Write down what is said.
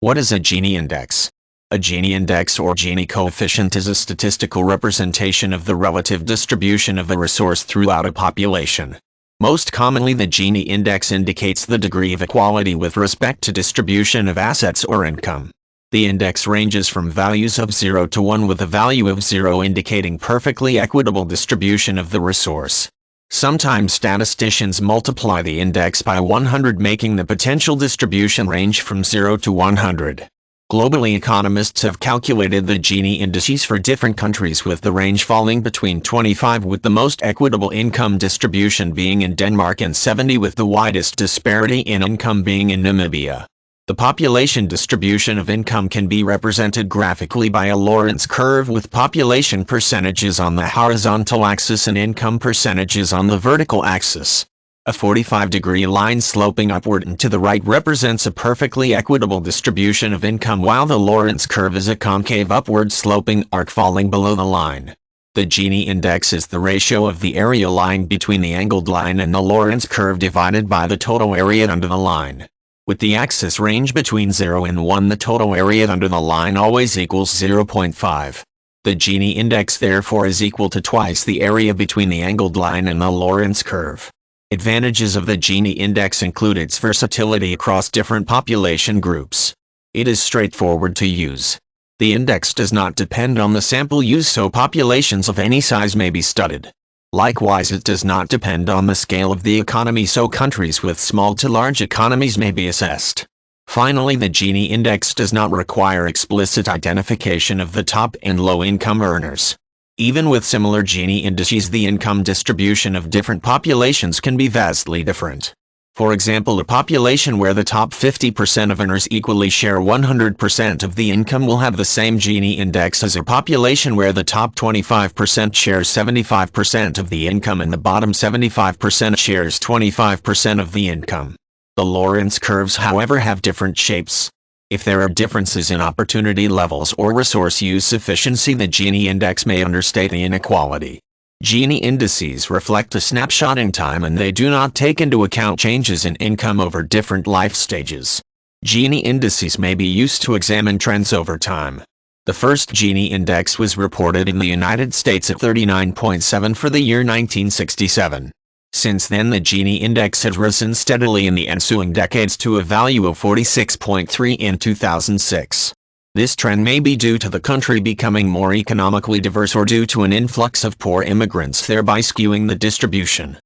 What is a Gini index? A Gini index or Gini coefficient is a statistical representation of the relative distribution of a resource throughout a population. Most commonly, the Gini index indicates the degree of equality with respect to distribution of assets or income. The index ranges from values of 0 to 1, with a value of 0 indicating perfectly equitable distribution of the resource. Sometimes statisticians multiply the index by 100, making the potential distribution range from 0 to 100. Globally, economists have calculated the Gini indices for different countries, with the range falling between 25, with the most equitable income distribution being in Denmark, and 70, with the widest disparity in income being in Namibia. The population distribution of income can be represented graphically by a Lorenz curve, with population percentages on the horizontal axis and income percentages on the vertical axis. A 45-degree line sloping upward and to the right represents a perfectly equitable distribution of income, while the Lorenz curve is a concave upward sloping arc falling below the line. The Gini index is the ratio of the area line between the angled line and the Lorenz curve divided by the total area under the line. With the axis range between 0 and 1, the total area under the line always equals 0.5. The Gini index therefore is equal to twice the area between the angled line and the Lorenz curve. Advantages of the Gini index include its versatility across different population groups. It is straightforward to use. The index does not depend on the sample used, so populations of any size may be studied. Likewise, it does not depend on the scale of the economy, so countries with small to large economies may be assessed. Finally, the Gini index does not require explicit identification of the top and low income earners. Even with similar Gini indices, the income distribution of different populations can be vastly different. For example, a population where the top 50% of earners equally share 100% of the income will have the same Gini index as a population where the top 25% shares 75% of the income and the bottom 75% shares 25% of the income. The Lorenz curves, however, have different shapes. If there are differences in opportunity levels or resource use efficiency, the Gini index may understate the inequality. Gini indices reflect a snapshot in time, and they do not take into account changes in income over different life stages. Gini indices may be used to examine trends over time. The first Gini index was reported in the United States at 39.7 for the year 1967. Since then, the Gini index has risen steadily in the ensuing decades to a value of 46.3 in 2006. This trend may be due to the country becoming more economically diverse or due to an influx of poor immigrants, thereby skewing the distribution.